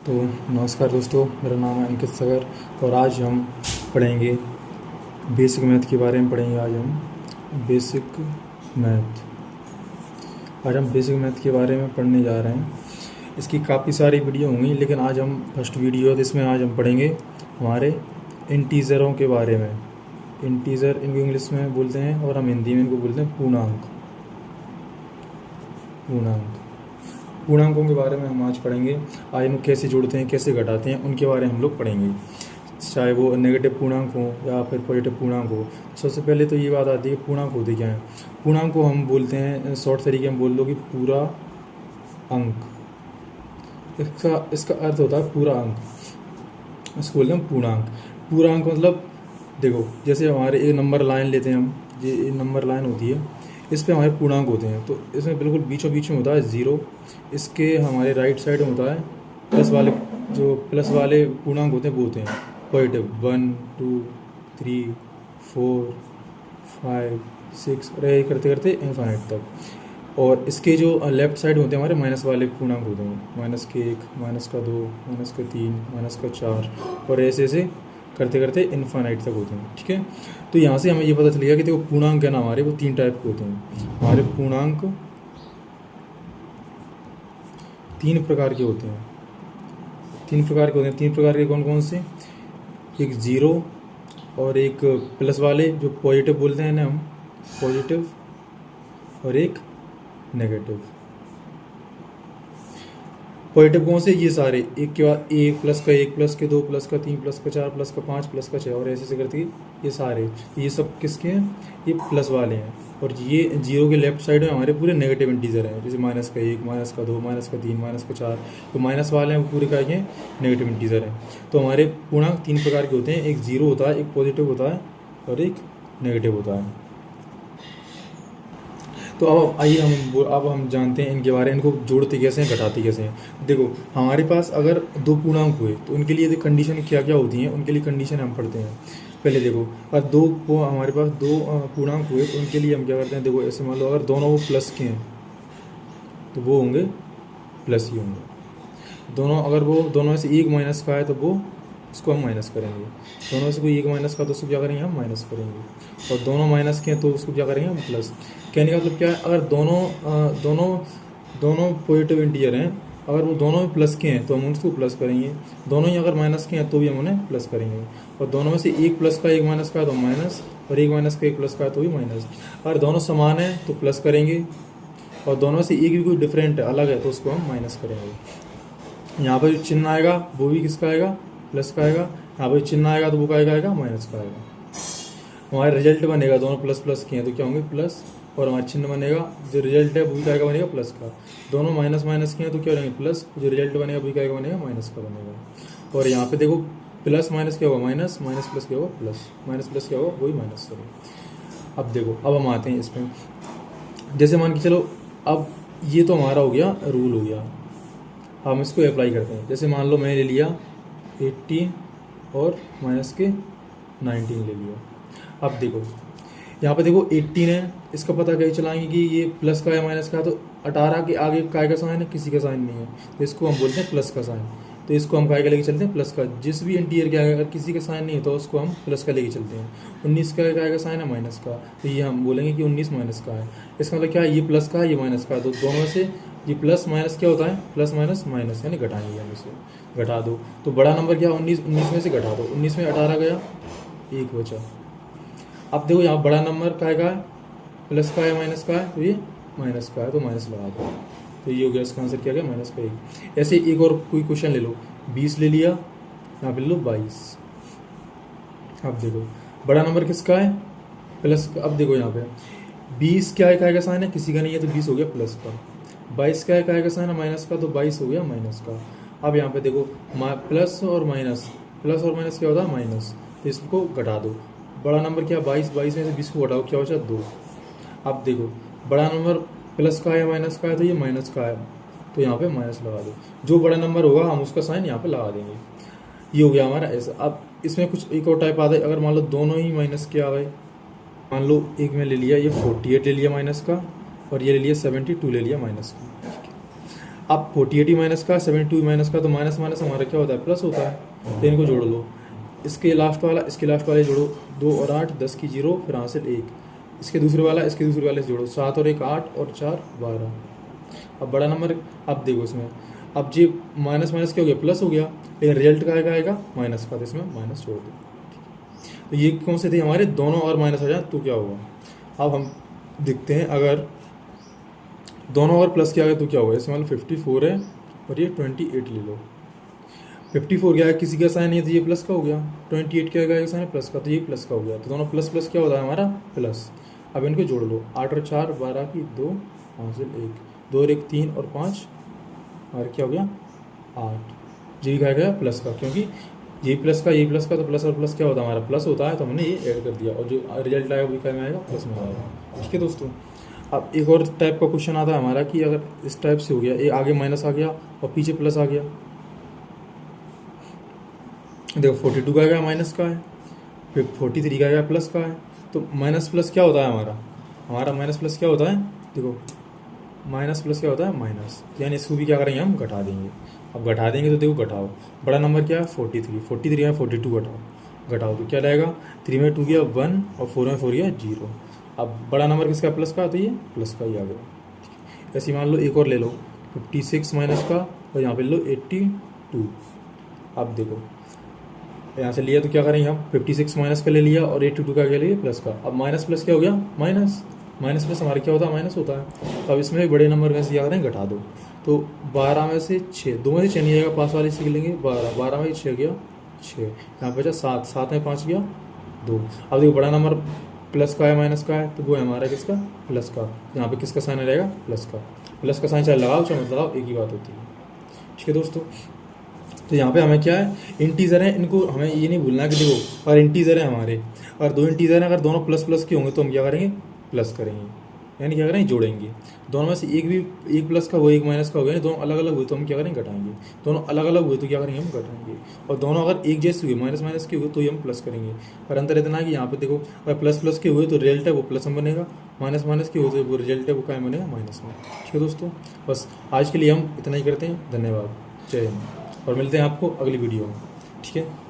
तो नमस्कार दोस्तों, मेरा नाम है अंकित सागर और आज हम पढ़ेंगे बेसिक मैथ के बारे में पढ़ेंगे। आज हम बेसिक मैथ के बारे में पढ़ने जा रहे हैं। इसकी काफ़ी सारी वीडियो होंगी, लेकिन आज हम फर्स्ट वीडियो है जिसमें आज हम पढ़ेंगे हमारे इंटीजरों के बारे में। इंटीजर इनको इंग्लिश में बोलते हैं और हम हिंदी में इनको बोलते हैं पूर्णांक। पूर्णांकों के बारे में हम आज पढ़ेंगे। आज इनको कैसे जोड़ते हैं, कैसे घटाते हैं, उनके बारे में हम लोग पढ़ेंगे, चाहे वो नेगेटिव पूर्णांक हो या फिर पॉजिटिव पूर्णांक हो। सबसे पहले तो ये बात आती है कि पूर्णांक होते क्या हैं। पूर्णांक को हम बोलते हैं, शॉर्ट तरीके में बोल लो कि पूरा अंक। इसका अर्थ होता है पूरा अंक, इसको बोलते हैं पूर्णांक। पूरा अंक मतलब देखो, जैसे हमारे एक नंबर लाइन लेते हैं हम, ये नंबर लाइन होती है, इस पे हमारे पूर्णांक होते हैं। तो इसमें बिल्कुल बीचों बीच में होता है ज़ीरो, इसके हमारे राइट साइड में होता है प्लस वाले, जो प्लस वाले पूर्णांक होते हैं वो होते हैं पॉजिटिव 1 2 3 4 5 6 और ये करते करते इनफाइनाइट तक। और इसके जो लेफ्ट साइड होते हैं हमारे माइनस वाले पूर्णांक होते हैं, -1 -2 -3 -4 और ऐसे ऐसे करते करते इनफाइनाइट तक होते हैं। ठीक है, तो यहाँ से हमें ये पता चलेगा कि देखो पूर्णांक है ना हमारे, वो 3 टाइप के होते हैं। हमारे पूर्णांक 3 प्रकार के होते हैं। 3 प्रकार के कौन कौन से? एक ज़ीरो और एक प्लस वाले जो पॉजिटिव बोलते हैं ना हम, पॉजिटिव, और एक नेगेटिव। पॉजिटिव कौन से? ये सारे एक के बाद एक, प्लस का 1, प्लस के 2, प्लस का 3, प्लस का 4, प्लस का 5, प्लस का 6 और ऐसे ऐसे करके ये सारे, ये सब किसके हैं? ये प्लस वाले हैं। और ये जीरो के लेफ्ट साइड में हमारे पूरे नेगेटिव इंटीजर हैं, जैसे -1, -2, -3, -4। तो माइनस वाले हैं वो पूरे का ये नेगेटिव इंटीजर हैं। तो हमारे पूर्णांक 3 प्रकार के होते हैं, एक जीरो होता है, एक पॉजिटिव होता है और एक नेगेटिव होता है। तो अब आइए अब हम जानते हैं इनके बारे में, इनको जोड़ते कैसे हैं, घटाते कैसे हैं। देखो हमारे पास अगर 2 पूर्णांक हुए तो उनके लिए कंडीशन क्या क्या होती हैं, उनके लिए कंडीशन हम पढ़ते हैं। पहले देखो, अगर हमारे पास 2 पूर्णांक हुए तो उनके लिए हम क्या करते हैं। देखो ऐसे मान लो अगर दोनों वो प्लस के हैं तो वो होंगे प्लस ही होंगे। अगर वो दोनों में से एक माइनस का है तो वो उसको हम माइनस करेंगे। दोनों में से कोई एक माइनस का तो उसको क्या करेंगे, हम माइनस करेंगे। और दोनों माइनस के हैं तो उसको क्या करेंगे, हम प्लस। कहने का मतलब क्या है, अगर दोनों पॉजिटिव इंटीजर हैं, अगर वो दोनों में प्लस के हैं तो हम उसको प्लस करेंगे। दोनों ही अगर माइनस के हैं तो भी हम उन्हें प्लस करेंगे। और दोनों में से एक प्लस का एक माइनस का है तो माइनस, और एक माइनस का एक प्लस का है तो भी माइनस। अगर दोनों समान हैं तो प्लस करेंगे, और दोनों में से एक भी कोई डिफरेंट है, अलग है, तो उसको हम माइनस करेंगे। यहाँ पर जो चिन्ह आएगा वो भी किसका आएगा, प्लस का आएगा। यहाँ पर चिन्ह आएगा तो वो का आएगा, माइनस का आएगा। हमारा रिजल्ट बनेगा, दोनों प्लस प्लस के हैं तो क्या होंगे, प्लस। और हमारा चिन्ह बनेगा, जो रिजल्ट है वो भी क्या बनेगा, प्लस का। दोनों माइनस माइनस के हैं तो क्या रहेंगे, प्लस। जो रिजल्ट बनेगा वो क्या बनेगा, माइनस का बनेगा। और यहाँ पे देखो प्लस माइनस क्या होगा, माइनस, माइनस प्लस क्या होगा, प्लस, माइनस प्लस क्या होगा, वही माइनस करेगा। अब देखो, अब हम आते हैं इसमें, जैसे मान के चलो, अब ये तो हमारा हो गया, रूल हो गया, हम इसको अप्लाई करते हैं। जैसे मान लो मैंने ले लिया 18 और माइनस के 19 ले लिया। अब देखो यहाँ पे देखो 18 है, इसका पता कैसे चलाएंगे कि ये प्लस का है माइनस का है। तो 18 के आगे काय का साइन है, किसी का साइन नहीं है, तो इसको हम बोलते हैं प्लस का साइन। तो इसको हम काय का लेके चलते हैं, प्लस का। जिस भी इंटीजर के आगे अगर किसी का साइन नहीं है तो उसको हम प्लस का लेके चलते हैं। 19 का काय का साइन है, माइनस का, तो ये हम बोलेंगे कि 19 माइनस का है। इसका मतलब क्या है, ये प्लस का है, ये माइनस का है, तो दोनों में से ये प्लस माइनस क्या होता है, प्लस माइनस माइनस, यानी घटाएंगे हम इसे। घटा दो तो बड़ा नंबर क्या, 19 में से घटा दो, 19 में 18 गया, 1 बचा। अब देखो यहाँ बड़ा नंबर का है, प्लस का है, माइनस का है, तो ये माइनस का है, तो माइनस लगा दो। तो ये हो गया, इसका आंसर क्या गया, माइनस का 1। ऐसे एक और कोई क्वेश्चन ले लो, 20 ले लिया, यहाँ पे ले लो 22। अब देखो बड़ा नंबर किसका है, प्लस का। अब देखो यहाँ पे 20 क्या है, काय का साइन है, किसी का नहीं है, तो 20 हो गया प्लस का। 22 क्या है, काय का साइन है, माइनस का, तो 22 हो गया माइनस का। अब यहाँ पे देखो प्लस और माइनस क्या होता है, माइनस, तो इसको घटा दो। बड़ा नंबर क्या, 22 में से 20 को घटाओ, क्या बचा, 2। अब देखो बड़ा नंबर प्लस का है, माइनस का है, तो ये माइनस का है, तो यहाँ पे माइनस लगा दो। जो बड़ा नंबर होगा हम उसका साइन यहाँ पे लगा देंगे। ये हो गया हमारा ऐसा। अब इसमें कुछ एक और टाइप आता है, अगर मान लो दोनों ही माइनस के आ गए, मान लो एक में ले लिया ये 48 ले लिया माइनस का, और ये ले लिया 72 ले लिया माइनस का। अब 48 माइनस का 72 माइनस का, तो माइनस माइनस हमारा क्या होता है, प्लस होता है। तो इनको जोड़ लो, इसके लास्ट वाले जोड़ो, 2 और 8 10 की 0, फिर हासिल 1, इसके दूसरे वाले से जोड़ो, 7 और 1 8 और 4 12। अब बड़ा नंबर, अब देखो इसमें, अब जी माइनस माइनस क्या हो गया, प्लस हो गया, लेकिन रिजल्ट का आएगा माइनस का, तो इसमें माइनस जोड़ दो। तो ये कौन से थे हमारे, दोनों और माइनस आ जाए तो क्या होगा। अब हम देखते हैं, अगर दोनों और प्लस किया गया तो क्या होगा। इसमें 54 है और ये 28 ले लो। 54 क्या है, किसी का साइन है तो ये प्लस का हो गया, 28 क्या है साइन प्लस का, तो ये प्लस का हो गया। तो दोनों प्लस प्लस क्या होता है हमारा, प्लस। अब इनको जोड़ लो, 8 और 4 12 की 2 हासिल 1, 2 और 1 3 और 5 और क्या हो गया 8। जी क्या गया प्लस का, क्योंकि ये प्लस का तो प्लस और प्लस क्या होता है हमारा, प्लस होता है, तो हमने ये ऐड कर दिया, और जो रिजल्ट आएगा वो क्या में आएगा, प्लस में आएगा। ठीक है दोस्तों। अब एक और टाइप का क्वेश्चन आता है हमारा कि अगर इस टाइप से हो गया, ये आगे माइनस आ गया और पीछे प्लस आ गया। देखो 42 का गया माइनस का है, फिर 43 का गया प्लस का है। तो माइनस प्लस क्या होता है हमारा माइनस प्लस क्या होता है, देखो माइनस प्लस क्या होता है, माइनस, यानी इसको भी क्या करेंगे हम, घटा देंगे। अब घटा देंगे तो देखो घटाओ, बड़ा नंबर क्या है 43 है, 42 घटाओ तो क्या रहेगा, 3 में 2 गया 1 और 4 में 4 गया 0। अब बड़ा नंबर किसका, प्लस का, तो ये प्लस का ही आ गया। ऐसे मान लो एक और ले लो, 56 माइनस का, और यहाँ पे लो 82। अब देखो यहाँ से लिया तो क्या करेंगे हम, 56 माइनस का ले लिया और 82 का क्या लिया, प्लस का। अब माइनस प्लस क्या हो गया, माइनस प्लस हमारा क्या होता है, माइनस होता है। तो अब इसमें भी बड़े नंबर में से क्या करें, घटा दो। तो 12 में से 6, 2 में से 6 नहीं जाएगा, पास वाले से लेंगे 12 में 6 गया 6, यहाँ पे बचा 7 में 5 गया 2। अब देखो बड़ा नंबर प्लस का है माइनस का है, तो वो है हमारा किसका, प्लस का। यहाँ पे किसका साइन रहेगा, प्लस का साइन, चाहे लगाओ चाहे मत लगाओ, एक ही बात होती है। ठीक है दोस्तों। तो यहाँ पे हमें क्या है, इंटीजर है, इनको हमें ये नहीं भूलना कि देखो, और इंटीजर है हमारे, और 2 इंटीजर हैं, अगर दोनों प्लस प्लस के होंगे तो हम क्या करेंगे, प्लस करेंगे, यानी क्या करेंगे, जोड़ेंगे। दोनों में से एक प्लस का हो, एक माइनस का हो गया, दोनों अलग अलग हुए तो हम क्या करेंगे, घटाएंगे। दोनों अलग अलग हुए तो क्या करेंगे, हम घटाएंगे। और दोनों अगर एक जैसे हुए, माइनस माइनस के हुए, तो ये हम प्लस करेंगे। पर अंतर इतना है कि यहाँ पे देखो, अगर प्लस प्लस के हुए तो रिजल्ट है वो प्लस में बनेगा, माइनस माइनस के हुए तो वो रिजल्ट है वो क्या बनेगा, माइनस में। ठीक है दोस्तों, बस आज के लिए हम इतना ही करते हैं। धन्यवाद, जय हिंद, और मिलते हैं आपको अगली वीडियो में। ठीक है।